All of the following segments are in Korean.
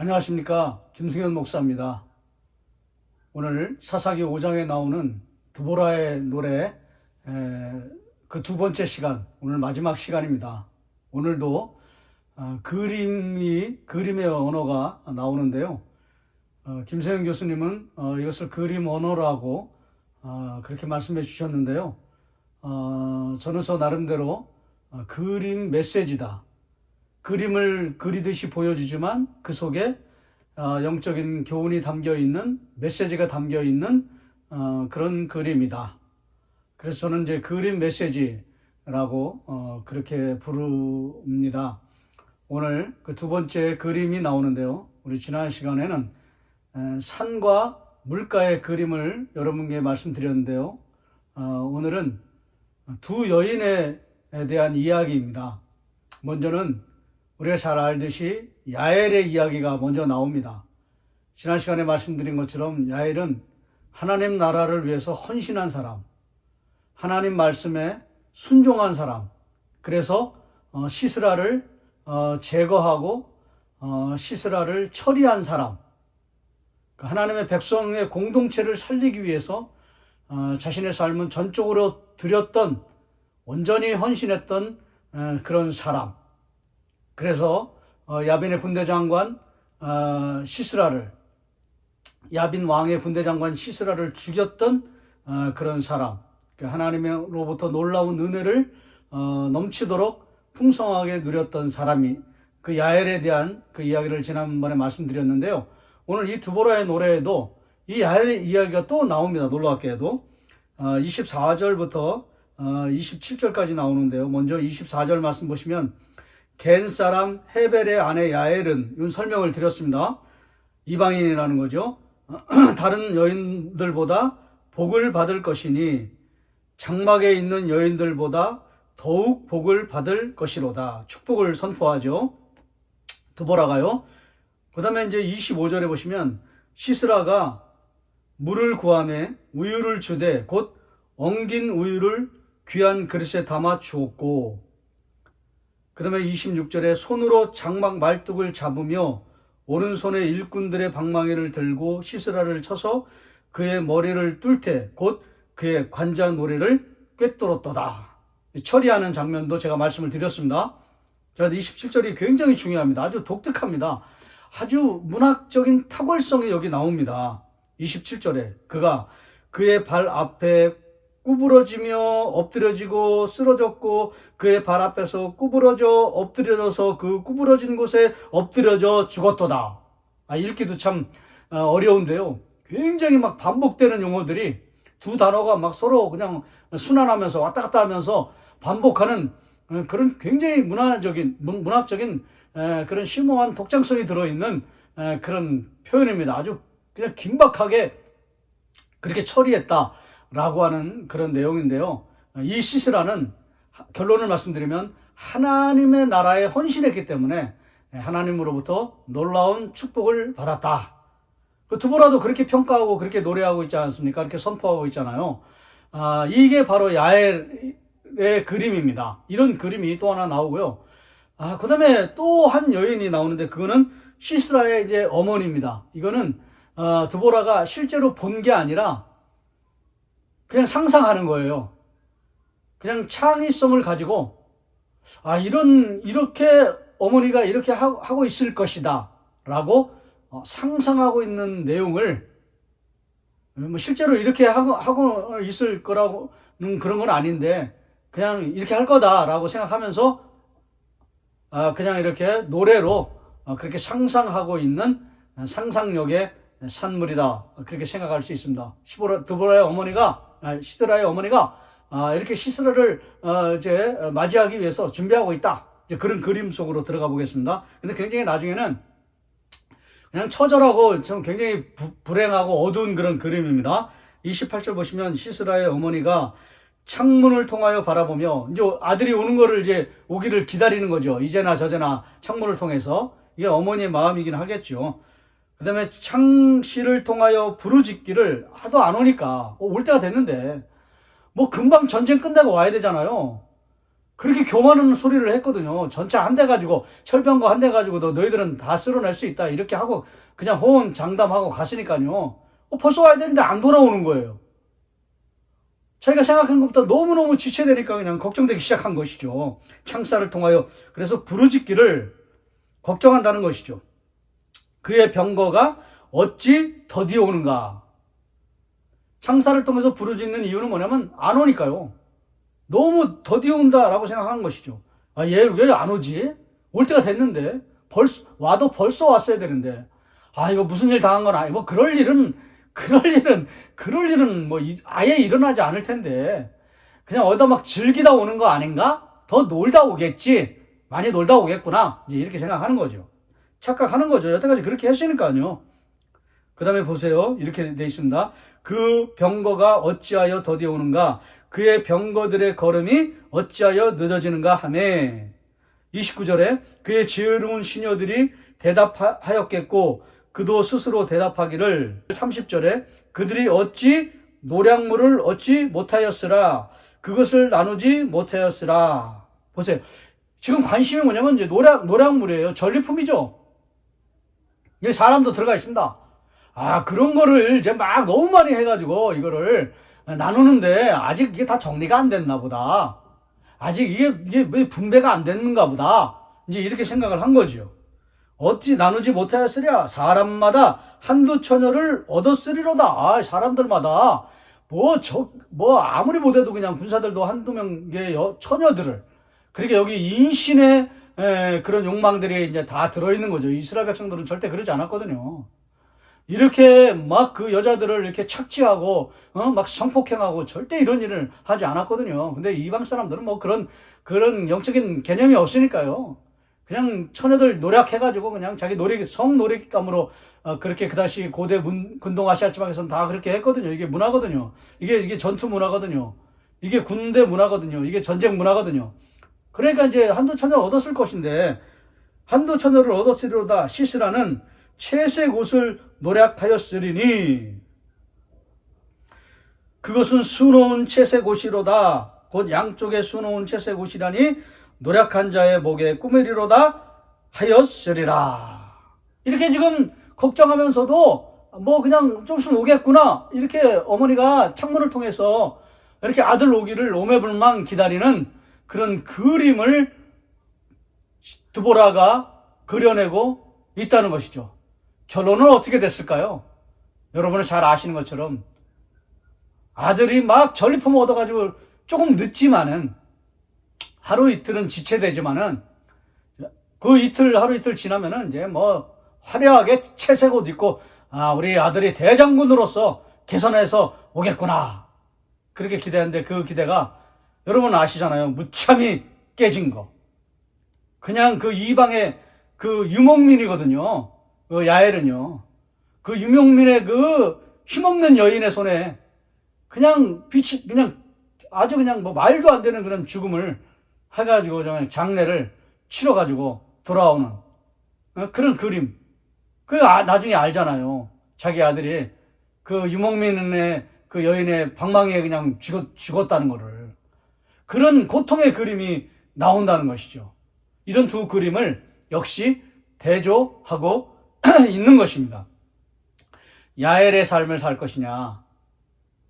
안녕하십니까, 김승현 목사입니다. 오늘 사사기 5장에 나오는 드보라의 노래 그 두 번째 시간, 오늘 마지막 시간입니다. 오늘도 그림의 언어가 나오는데요. 김세현 교수님은 이것을 그림 언어라고 그렇게 말씀해 주셨는데요. 저는 저 나름대로 그림 메시지다, 그림을 그리듯이 보여주지만 그 속에 영적인 교훈이 담겨있는, 메시지가 담겨있는 그런 그림이다. 그래서 저는 이제 그림 메시지라고 그렇게 부릅니다. 오늘 그 두 번째 그림이 나오는데요. 우리 지난 시간에는 산과 물가의 그림을 여러분께 말씀드렸는데요. 오늘은 두 여인에 대한 이야기입니다. 먼저는 우리가 잘 알듯이 야엘의 이야기가 먼저 나옵니다. 지난 시간에 말씀드린 것처럼 야엘은 하나님 나라를 위해서 헌신한 사람, 하나님 말씀에 순종한 사람, 그래서 시스라를 제거하고 시스라를 처리한 사람, 하나님의 백성의 공동체를 살리기 위해서 자신의 삶은 전적으로 드렸던, 온전히 헌신했던 그런 사람. 그래서 야빈의 군대장관 시스라를, 야빈 왕의 군대장관 시스라를 죽였던 그런 사람, 하나님으로부터 놀라운 은혜를 넘치도록 풍성하게 누렸던 사람이, 그 야엘에 대한 그 이야기를 지난번에 말씀드렸는데요. 오늘 이 드보라의 노래에도 이 야엘의 이야기가 또 나옵니다. 놀랍게도 24절부터 27절까지 나오는데요. 먼저 24절 말씀 보시면, 겐 사람 헤벨의 아내 야엘은, 이런 설명을 드렸습니다. 이방인이라는 거죠. 다른 여인들보다 복을 받을 것이니 장막에 있는 여인들보다 더욱 복을 받을 것이로다. 축복을 선포하죠. 드보라가요. 그 다음에 이제 25절에 보시면, 시스라가 물을 구하매 우유를 주되 곧 엉긴 우유를 귀한 그릇에 담아 주었고, 그 다음에 26절에 손으로 장막 말뚝을 잡으며 오른손에 일꾼들의 방망이를 들고 시스라를 쳐서 그의 머리를 뚫되 곧 그의 관자놀이를 꿰뚫었도다. 처리하는 장면도 제가 말씀을 드렸습니다. 자, 27절이 굉장히 중요합니다. 아주 독특합니다. 아주 문학적인 탁월성이 여기 나옵니다. 27절에 그가 그의 발 앞에 구부러지며 엎드려지고 쓰러졌고 그의 발 앞에서 구부러져 엎드려져서 그 구부러진 곳에 엎드려져 죽었도다. 읽기도 참 어려운데요. 굉장히 막 반복되는 용어들이, 두 단어가 막 서로 그냥 순환하면서 왔다 갔다 하면서 반복하는 그런 굉장히 문학적인 그런 심오한 독창성이 들어있는 그런 표현입니다. 아주 그냥 긴박하게 그렇게 처리했다 라고 하는 그런 내용인데요. 이 시스라는, 결론을 말씀드리면, 하나님의 나라에 헌신했기 때문에 하나님으로부터 놀라운 축복을 받았다. 그 드보라도 그렇게 평가하고 그렇게 노래하고 있지 않습니까? 이렇게 선포하고 있잖아요. 이게 바로 야엘의 그림입니다. 이런 그림이 또 하나 나오고요. 그 다음에 또 한 여인이 나오는데, 그거는 시스라의 이제 어머니입니다. 이거는 드보라가 실제로 본 게 아니라 그냥 상상하는 거예요. 그냥 창의성을 가지고, 이렇게 어머니가 이렇게 하고 있을 것이다 라고 상상하고 있는 내용을, 실제로 이렇게 하고 있을 거라고는 그런 건 아닌데 그냥 이렇게 할 거다라고 생각하면서 그냥 이렇게 노래로 그렇게 상상하고 있는 상상력의 산물이다, 그렇게 생각할 수 있습니다. 드보라의 어머니가, 시스라의 어머니가 이렇게 시스라를 이제 맞이하기 위해서 준비하고 있다, 이제 그런 그림 속으로 들어가 보겠습니다. 근데 굉장히 나중에는 그냥 처절하고 좀 굉장히 불행하고 어두운 그런 그림입니다. 28절 보시면, 시스라의 어머니가 창문을 통하여 바라보며, 이제 아들이 오는 거를 이제 오기를 기다리는 거죠. 이제나 저제나 창문을 통해서. 이게 어머니의 마음이긴 하겠죠. 그 다음에 창시를 통하여 부르짖기를, 하도 안 오니까 올 때가 됐는데 뭐 금방 전쟁 끝내고 와야 되잖아요. 그렇게 교만한 소리를 했거든요. 전차 한 대 가지고, 철병거 한 대 가지고 너희들은 다 쓸어낼 수 있다. 이렇게 하고 그냥 호언장담하고 갔으니까요. 벌써 와야 되는데 안 돌아오는 거예요. 자기가 생각한 것보다 너무너무 지체되니까 그냥 걱정되기 시작한 것이죠. 창사를 통하여 그래서 부르짖기를 걱정한다는 것이죠. 그의 병거가 어찌 더디어 오는가. 창사를 통해서 부르짖는 이유는 뭐냐면 안 오니까요. 너무 더디어 온다라고 생각하는 것이죠. 얘 왜 안 오지? 올 때가 됐는데 와도 벌써 왔어야 되는데 이거 무슨 일 당한 건 아니고 그럴 일은 뭐 아예 일어나지 않을 텐데 그냥 어디다 막 즐기다 오는 거 아닌가? 더 놀다 오겠지. 많이 놀다 오겠구나. 이제 이렇게 생각하는 거죠. 착각하는 거죠. 여태까지 그렇게 했으니까요. 그 다음에 보세요. 이렇게 돼 있습니다. 그 병거가 어찌하여 더디어 오는가? 그의 병거들의 걸음이 어찌하여 늦어지는가 하매. 29절에 그의 지혜로운 시녀들이 대답하였겠고 그도 스스로 대답하기를. 30절에 그들이 어찌 노량물을 얻지 못하였으라. 그것을 나누지 못하였으라. 보세요. 지금 관심이 뭐냐면 이제 노량물이에요. 전리품이죠. 여기 사람도 들어가 있습니다. 그런 거를 이제 막 너무 많이 해가지고 이거를 나누는데 아직 이게 다 정리가 안 됐나 보다. 아직 이게 왜 분배가 안 됐는가 보다. 이제 이렇게 생각을 한 거죠. 어찌 나누지 못하였으랴. 사람마다 한두 처녀를 얻었으리로다. 사람들마다 아무리 못해도 그냥 군사들도 한두 명의 처녀들을. 그러니까 여기 인신의 그런 욕망들이 이제 다 들어있는 거죠. 이스라엘 백성들은 절대 그러지 않았거든요. 이렇게 막 그 여자들을 이렇게 착취하고, 막 성폭행하고 절대 이런 일을 하지 않았거든요. 근데 이방 사람들은 뭐 그런 영적인 개념이 없으니까요. 그냥 처녀들 노력해가지고 그냥 자기 성놀이감으로 그렇게 그다시 고대 근동 아시아 지방에서는 다 그렇게 했거든요. 이게 문화거든요. 이게 전투 문화거든요. 이게 군대 문화거든요. 이게 전쟁 문화거든요. 그러니까 이제 한두 처녀를 얻었을 것인데 한두 처녀를 얻었으리로다. 시스라는 채색 옷을 노략하였으리니 그것은 수놓은 채색 옷이로다. 곧 양쪽에 수놓은 채색 옷이라니 노략한 자의 목에 꾸미리로다 하였으리라. 이렇게 지금 걱정하면서도 뭐 그냥 좀 있으면 오겠구나. 이렇게 어머니가 창문을 통해서 이렇게 아들 오기를 오매불망 기다리는 그런 그림을 드보라가 그려내고 있다는 것이죠. 결론은 어떻게 됐을까요? 여러분은 잘 아시는 것처럼 아들이 막 전리품 얻어가지고 조금 늦지만은 하루 이틀은 지체되지만은 그 하루 이틀 지나면은 이제 뭐 화려하게 채색 옷 입고 우리 아들이 대장군으로서 개선해서 오겠구나. 그렇게 기대했는데 그 기대가 여러분 아시잖아요. 무참히 깨진 거. 그냥 그 이방의 그 유목민이거든요. 그 야엘은요. 그 유목민의 그 힘없는 여인의 손에 그냥 아주 그냥 뭐 말도 안 되는 그런 죽음을 해가지고 장례를 치러가지고 돌아오는 그런 그림. 나중에 알잖아요. 자기 아들이 그 유목민의 그 여인의 방망이에 그냥 죽었다는 거를. 그런 고통의 그림이 나온다는 것이죠. 이런 두 그림을 역시 대조하고 있는 것입니다. 야엘의 삶을 살 것이냐,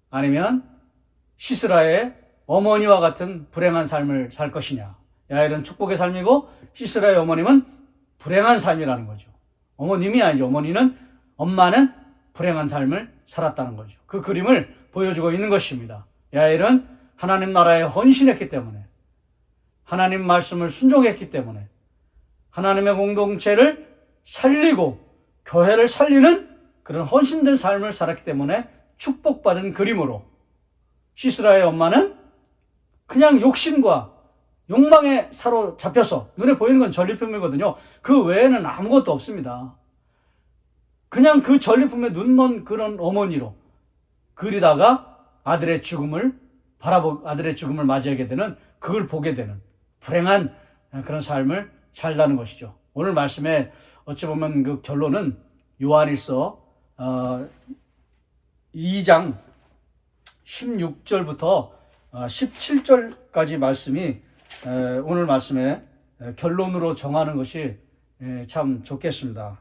아니면 시스라의 어머니와 같은 불행한 삶을 살 것이냐. 야엘은 축복의 삶이고 시스라의 어머님은 불행한 삶이라는 거죠. 어머님이 아니죠. 엄마는 불행한 삶을 살았다는 거죠. 그 그림을 보여주고 있는 것입니다. 야엘은 하나님 나라에 헌신했기 때문에, 하나님 말씀을 순종했기 때문에, 하나님의 공동체를 살리고 교회를 살리는 그런 헌신된 삶을 살았기 때문에 축복받은 그림으로, 시스라의 엄마는 그냥 욕심과 욕망에 사로잡혀서 눈에 보이는 건 전리품이거든요. 그 외에는 아무것도 없습니다. 그냥 그 전리품에 눈먼 그런 어머니로 그리다가 아들의 죽음을 맞이하게 되는, 그걸 보게 되는 불행한 그런 삶을 살다는 것이죠. 오늘 말씀에 어찌 보면 그 결론은 요한일서 2장 16절부터 17절까지 말씀이 오늘 말씀에 결론으로 정하는 것이 참 좋겠습니다.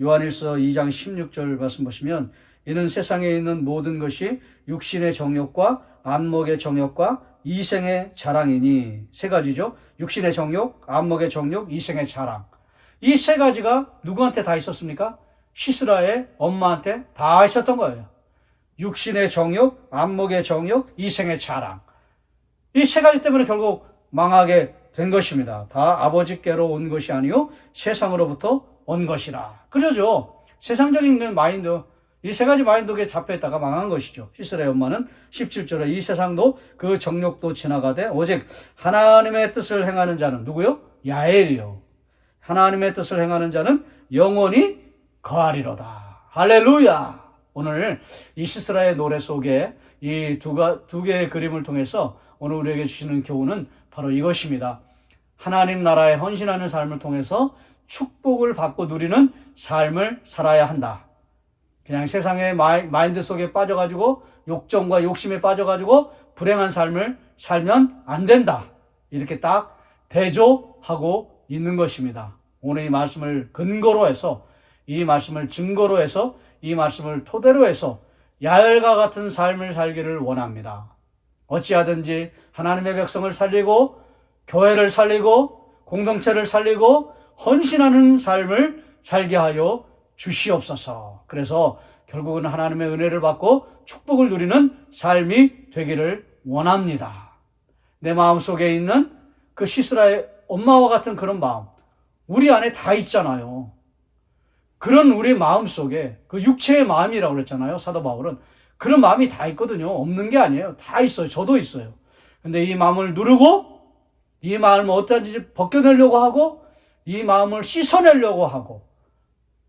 요한일서 2장 16절 말씀 보시면 이는 세상에 있는 모든 것이 육신의 정욕과 안목의 정욕과 이생의 자랑이니. 세 가지죠. 육신의 정욕, 안목의 정욕, 이생의 자랑. 이 세 가지가 누구한테 다 있었습니까? 시스라의 엄마한테 다 있었던 거예요. 육신의 정욕, 안목의 정욕, 이생의 자랑. 이 세 가지 때문에 결국 망하게 된 것입니다. 다 아버지께로 온 것이 아니요 세상으로부터 온 것이라. 그러죠. 세상적인 마인드, 이 세 가지 마인드에 잡혀있다가 망한 것이죠. 시스라의 엄마는 17절에 이 세상도 그 정욕도 지나가되 오직 하나님의 뜻을 행하는 자는 누구요? 야엘이요. 하나님의 뜻을 행하는 자는 영원히 거하리로다. 할렐루야. 오늘 이 시스라의 노래 속에 이 두 개의 그림을 통해서 오늘 우리에게 주시는 교훈은 바로 이것입니다. 하나님 나라에 헌신하는 삶을 통해서 축복을 받고 누리는 삶을 살아야 한다. 그냥 세상의 마인드 속에 빠져가지고 욕정과 욕심에 빠져가지고 불행한 삶을 살면 안 된다. 이렇게 딱 대조하고 있는 것입니다. 오늘 이 말씀을 근거로 해서, 이 말씀을 증거로 해서, 이 말씀을 토대로 해서 야엘과 같은 삶을 살기를 원합니다. 어찌하든지 하나님의 백성을 살리고 교회를 살리고 공동체를 살리고 헌신하는 삶을 살게 하여 주시옵소서. 그래서 결국은 하나님의 은혜를 받고 축복을 누리는 삶이 되기를 원합니다. 내 마음속에 있는 그 시스라의 엄마와 같은 그런 마음, 우리 안에 다 있잖아요. 그런 우리 마음속에 그 육체의 마음이라고 그랬잖아요. 사도 바울은. 그런 마음이 다 있거든요. 없는 게 아니에요. 다 있어요. 저도 있어요. 근데 이 마음을 누르고 이 마음을 어떤지 벗겨내려고 하고 이 마음을 씻어내려고 하고,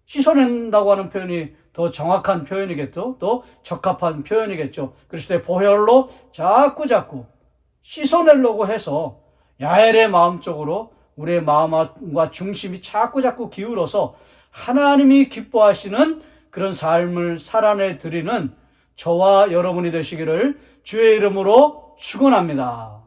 씻어낸다고 하는 표현이 더 정확한 표현이겠죠. 또 적합한 표현이겠죠. 그리스도의 보혈로 자꾸 씻어내려고 해서 야엘의 마음 쪽으로 우리의 마음과 중심이 자꾸 기울어서 하나님이 기뻐하시는 그런 삶을 살아내 드리는 저와 여러분이 되시기를 주의 이름으로 축원합니다.